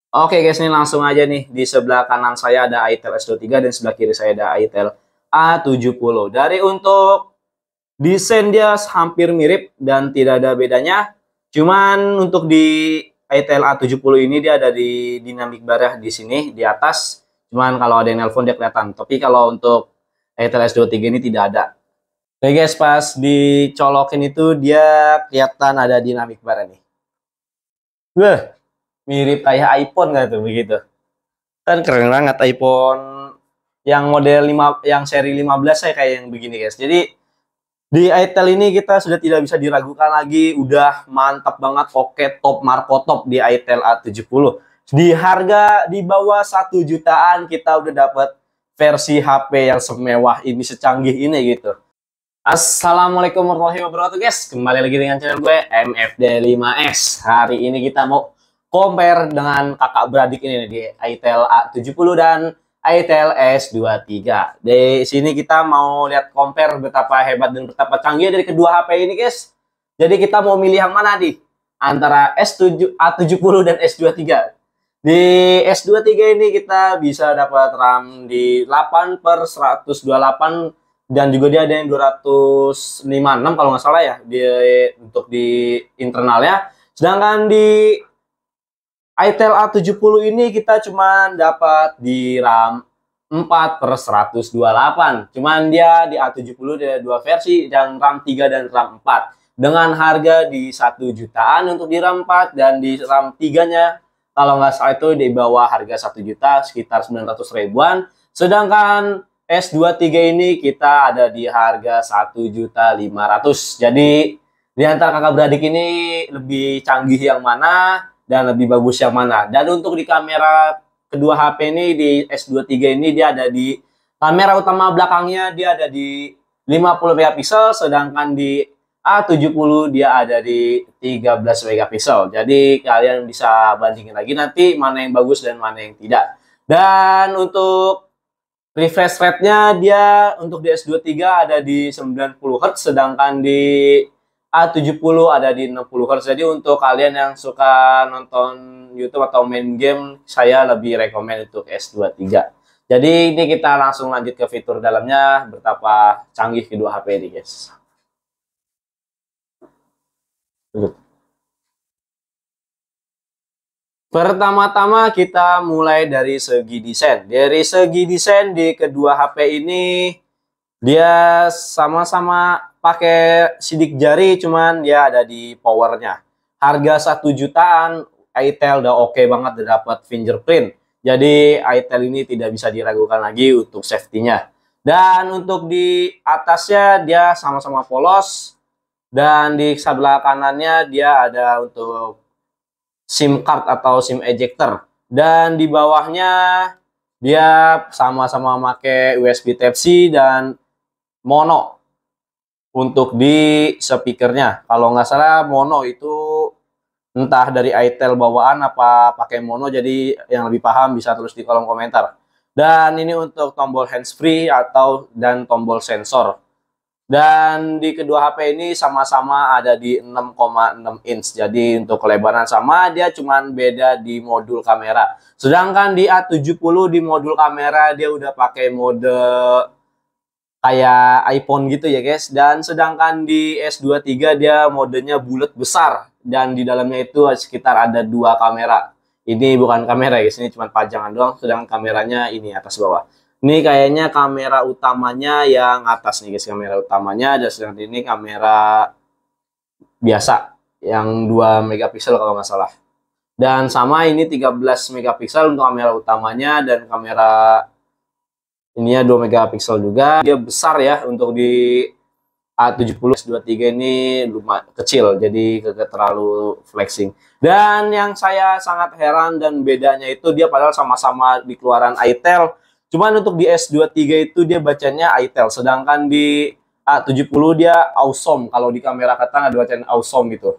Oke guys, ini langsung aja nih. Di sebelah kanan saya ada itel S23 dan sebelah kiri saya ada itel A70. Dari untuk desain dia hampir mirip dan tidak ada bedanya. Cuman untuk di itel A70 ini dia ada di dynamic bar di sini di atas. Cuman kalau ada yang nelpon dia kelihatan. Tapi kalau untuk itel S23 ini tidak ada. Oke guys, pas dicolokin itu dia kelihatan ada dynamic bar nih. Wah, mirip kayak iPhone nggak tuh begitu? Kan keren banget iPhone yang model 5 yang seri 15 saya kayak yang begini guys. Jadi di itel ini kita sudah tidak bisa diragukan lagi, udah mantap banget, oke, top Marco top di itel A70. Di harga di bawah 1 jutaan kita udah dapat versi HP yang semewah ini, secanggih ini gitu. Assalamualaikum warahmatullahi wabarakatuh guys. Kembali lagi dengan channel gue MFD5S. Hari ini kita mau compare dengan kakak beradik ini nih, di itel A70 dan itel S23. Di sini kita mau lihat compare betapa hebat dan betapa canggih dari kedua HP ini guys. Jadi kita mau milih yang mana nih? Antara A70 dan S23. Di S23 ini kita bisa dapat RAM di 8/128 dan juga dia ada yang 256 kalau nggak salah ya untuk di internalnya. Sedangkan di itel A70 ini kita cuma dapat di RAM 4/128. Cuman dia di A70 ada dua versi, dan RAM 3 dan RAM 4. Dengan harga di 1 jutaan untuk di RAM 4, dan di RAM 3-nya kalau nggak salah itu di bawah harga 1 juta, sekitar 900 ribuan. Sedangkan S23 ini kita ada di harga 1.500.000. Jadi di antara kakak beradik ini lebih canggih yang mana dan lebih bagus yang mana. Dan untuk di kamera kedua HP ini, di S23 ini dia ada di kamera utama belakangnya dia ada di 50 megapiksel, sedangkan di A70 dia ada di 13 megapiksel. Jadi kalian bisa bandingin lagi nanti mana yang bagus dan mana yang tidak. Dan untuk refresh rate-nya dia untuk di S23 ada di 90 Hz, sedangkan di A70 ada di 60 Hz. Jadi untuk kalian yang suka nonton YouTube atau main game, saya lebih rekomend untuk S23. Jadi ini kita langsung lanjut ke fitur dalamnya, betapa canggih kedua HP ini guys. Pertama-tama kita mulai dari segi desain. Dari segi desain di kedua HP ini dia sama-sama pakai sidik jari, cuman dia ada di powernya. Harga 1 jutaan, itel udah oke banget, udah dapat fingerprint. Jadi itel ini tidak bisa diragukan lagi untuk safety-nya. Dan untuk di atasnya dia sama-sama polos, dan di sebelah kanannya dia ada untuk SIM card atau SIM ejector, dan di bawahnya dia sama-sama pakai USB Type-C dan mono untuk di speakernya. Kalau nggak salah mono itu entah dari itel bawaan apa pakai mono, jadi yang lebih paham bisa tulis di kolom komentar. Dan ini untuk tombol handsfree dan tombol sensor. Dan di kedua HP ini sama-sama ada di 6,6 inch. Jadi untuk kelebaran sama, dia cuman beda di modul kamera. Sedangkan di A70 di modul kamera dia udah pakai mode kayak iPhone gitu ya guys. Dan sedangkan di S23 dia modenya bulat besar, dan di dalamnya itu sekitar ada dua kamera. Ini bukan kamera guys, ini cuma pajangan doang. Sedangkan kameranya ini atas bawah. Ini kayaknya kamera utamanya yang atas nih guys, kamera utamanya. Dan sedangkan ini kamera biasa yang 2 megapiksel kalau nggak salah. Dan sama ini 13 megapiksel untuk kamera utamanya, dan kamera ininya 2 megapiksel juga. Dia besar ya untuk di A70. S23 ini lumayan kecil, jadi kagak terlalu flexing. Dan yang saya sangat heran dan bedanya itu dia padahal sama-sama di keluaran itel, cuman untuk di S23 itu dia bacanya itel, sedangkan di A70 dia Awesome. Kalau di kamera kata ada bacaan Awesome gitu.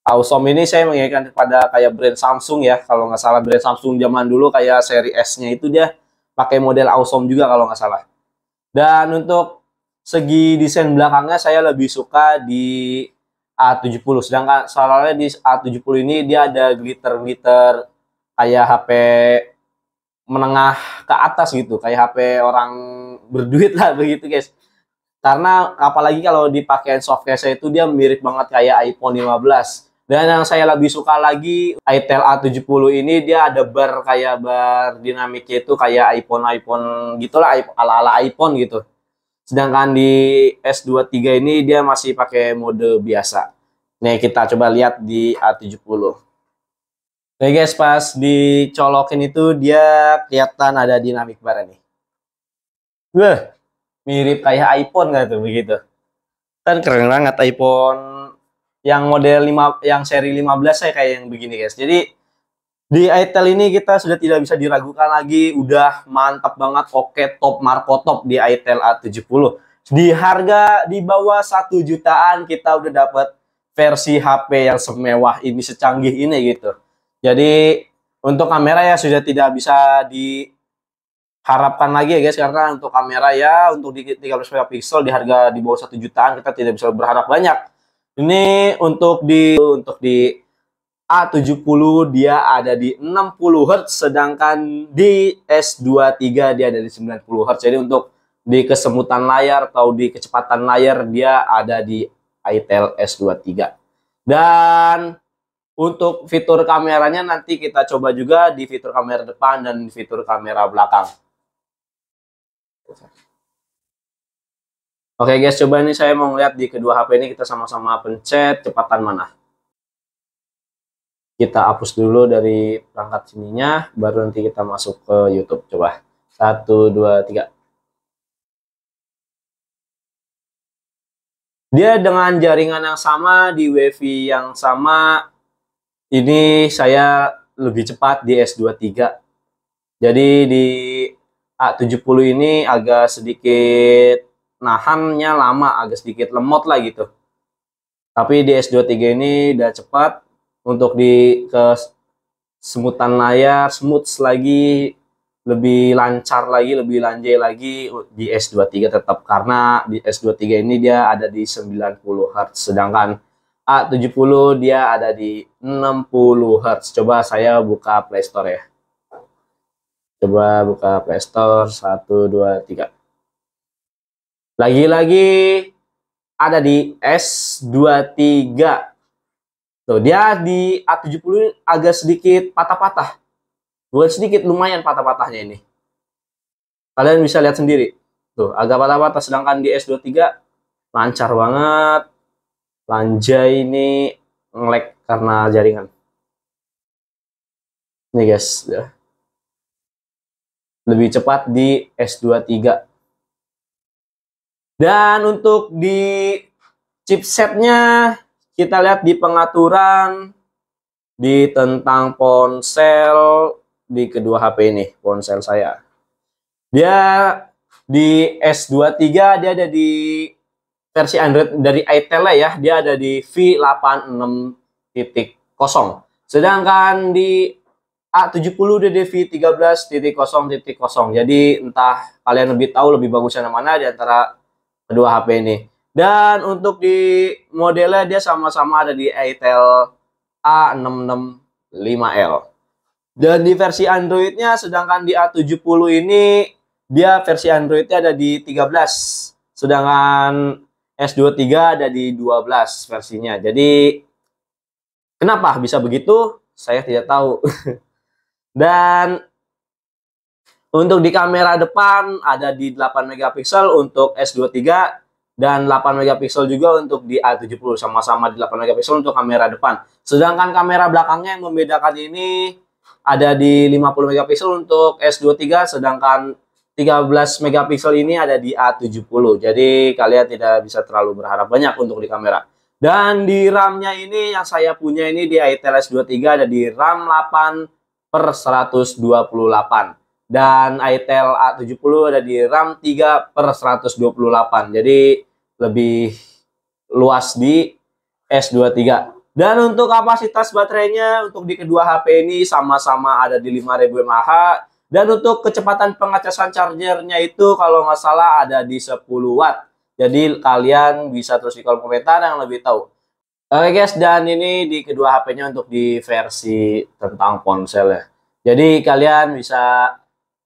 Awesome ini saya mengingatkan kepada kayak brand Samsung ya, kalau nggak salah brand Samsung zaman dulu kayak seri S-nya itu dia pakai model Awesome juga kalau nggak salah. Dan untuk segi desain belakangnya saya lebih suka di A70, sedangkan soalnya di A70 ini dia ada glitter-glitter kayak HP menengah ke atas gitu, kayak HP orang berduit lah begitu guys. Karena apalagi kalau dipakai softcase itu dia mirip banget kayak iPhone 15. Dan yang saya lebih suka lagi itel A70 ini dia ada bar kayak bar dinamiknya itu kayak iPhone gitulah, ala-ala iPhone gitu. Sedangkan di S23 ini dia masih pakai mode biasa. Nih kita coba lihat di A70. Oke guys, pas dicolokin itu dia kelihatan ada dynamic bar nih. Wah, mirip kayak iPhone nggak tuh begitu? Kan keren banget iPhone yang model 5 yang seri 15 saya kayak yang begini guys. Jadi di itel ini kita sudah tidak bisa diragukan lagi, udah mantap banget, oke, top Marco top di itel A70. Di harga di bawah 1 jutaan kita udah dapat versi HP yang semewah ini, secanggih ini gitu. Jadi untuk kamera ya sudah tidak bisa diharapkan lagi ya guys, karena untuk kamera ya untuk di 13 megapiksel di harga di bawah 1 jutaan kita tidak bisa berharap banyak. Ini untuk di A70 dia ada di 60 Hz, sedangkan di S23 dia ada di 90 Hz. Jadi untuk di kesemutan layar atau di kecepatan layar dia ada di itel S23. Dan untuk fitur kameranya nanti kita coba juga di fitur kamera depan dan fitur kamera belakang. Oke guys, coba ini saya mau lihat di kedua HP ini, kita sama-sama pencet kecepatan mana. Kita hapus dulu dari perangkat sininya, baru nanti kita masuk ke YouTube. Coba 1, 2, 3. Dia dengan jaringan yang sama, di WiFi yang sama. Ini saya lebih cepat di S23. Jadi di A70 ini agak sedikit nahannya lama, agak sedikit lemot lah gitu. Tapi di S23 ini udah cepat. Untuk di kesemutan layar, smooth lagi, lebih lancar lagi, lebih lanjai lagi di S23 tetap, karena di S23 ini dia ada di 90 Hz, sedangkan A70 dia ada di 60 Hz. Coba saya buka Play Store ya. Coba buka Play Store, 1, 2, 3. Lagi-lagi ada di S23. Tuh, dia di A70 agak sedikit patah-patah. Bukan sedikit, lumayan patah-patahnya ini. Kalian bisa lihat sendiri. Tuh, agak patah-patah. Sedangkan di S23 lancar banget. Lanjai ini nge-lag karena jaringan. Nih guys. Lebih cepat di S23. Dan untuk di chipsetnya, kita lihat di pengaturan di tentang ponsel di kedua HP ini, ponsel saya. Dia di S23 dia ada di versi Android dari itel ya, dia ada di V86.0. Sedangkan di A70 dia di V13.0.0. Jadi entah kalian lebih tahu lebih bagusnya mana di antara kedua HP ini. Dan untuk di modelnya dia sama-sama ada di itel A665L. Dan di versi Androidnya, sedangkan di A70 ini dia versi Androidnya ada di 13. Sedangkan S23 ada di 12 versinya. Jadi kenapa bisa begitu? Saya tidak tahu. Dan untuk di kamera depan ada di 8 megapiksel untuk S23 dan 8 megapiksel juga untuk di A70, sama-sama di 8 megapiksel untuk kamera depan. Sedangkan kamera belakangnya yang membedakan ini ada di 50 megapiksel untuk S23, sedangkan 13 megapiksel ini ada di A70. Jadi kalian tidak bisa terlalu berharap banyak untuk di kamera. Dan di RAM-nya ini yang saya punya ini di itel S23 ada di RAM 8/128. Dan itel A70 ada di RAM 3/128. Jadi lebih luas di S23. Dan untuk kapasitas baterainya untuk di kedua HP ini sama-sama ada di 5000 mAh. Dan untuk kecepatan pengecasan chargernya itu kalau nggak salah ada di 10 watt. Jadi kalian bisa terus di kolom komentar yang lebih tahu. Oke guys, dan ini di kedua HP-nya untuk di versi tentang ponsel ya. Jadi kalian bisa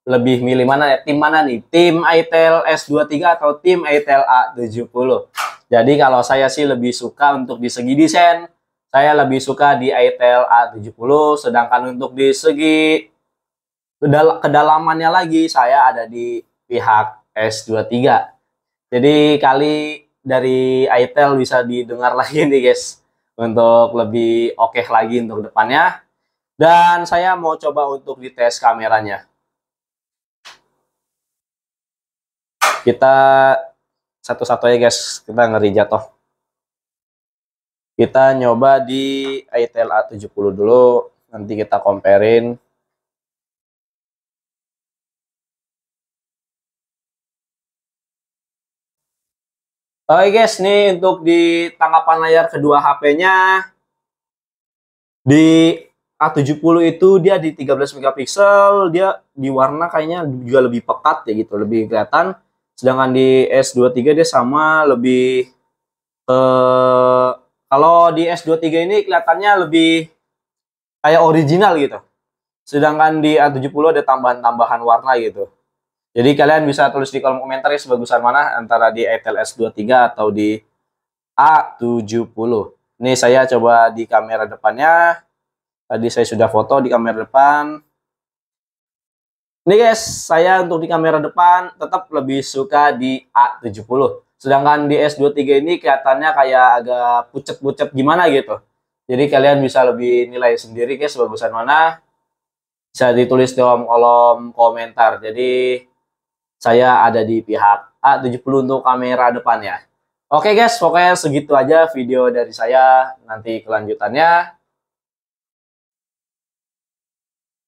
lebih milih mana ya? Tim mana nih? Tim itel S23 atau tim itel A70? Jadi kalau saya sih lebih suka untuk di segi desain, saya lebih suka di itel A70, sedangkan untuk di segi kedalamannya lagi saya ada di pihak S23. Jadi kali dari itel bisa didengar lagi nih guys, untuk lebih oke lagi untuk depannya. Dan saya mau coba untuk dites kameranya. Kita satu-satu ya guys, kita ngeri jatuh. Kita nyoba di itel A70 dulu, nanti kita comparein. Oke guys, nih untuk di tangkapan layar kedua HP-nya, di A70 itu dia di 13 megapiksel, dia di warna kayaknya juga lebih pekat ya gitu, lebih kelihatan. Sedangkan di S23 dia sama, lebih kalau di S23 ini kelihatannya lebih kayak original gitu. Sedangkan di A70 ada tambahan-tambahan warna gitu. Jadi kalian bisa tulis di kolom komentar ya sebagusan mana antara di itel S23 atau di A70. Ini saya coba di kamera depannya. Tadi saya sudah foto di kamera depan. Ini guys, saya untuk di kamera depan tetap lebih suka di A70. Sedangkan di S23 ini kelihatannya kayak agak pucet-pucet gimana gitu. Jadi kalian bisa lebih nilai sendiri guys bagusan mana. Bisa ditulis di kolom komentar. Jadi saya ada di pihak A70 untuk kamera depannya. Oke guys, pokoknya segitu aja video dari saya. Nanti kelanjutannya.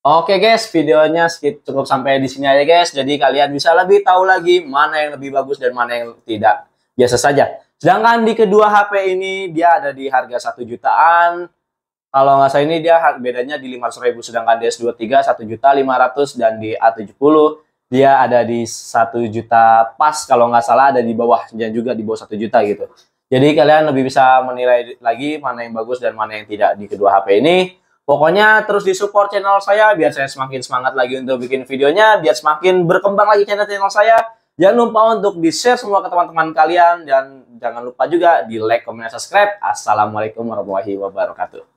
Oke guys, videonya cukup sampai di sini aja guys. Jadi kalian bisa lebih tahu lagi mana yang lebih bagus dan mana yang tidak. Biasa saja. Sedangkan di kedua HP ini dia ada di harga 1 jutaan. Kalau nggak salah ini dia bedanya di 500.000. Sedangkan di S23 1.500.000 dan di A70 dia ada di 1 juta pas. Kalau nggak salah ada di bawah dan juga di bawah 1 juta gitu. Jadi kalian lebih bisa menilai lagi mana yang bagus dan mana yang tidak di kedua HP ini. Pokoknya terus di-support channel saya biar saya semakin semangat lagi untuk bikin videonya, biar semakin berkembang lagi channel saya. Jangan lupa untuk di-share semua ke teman-teman kalian dan jangan lupa juga di like, comment, dan subscribe. Assalamualaikum warahmatullahi wabarakatuh.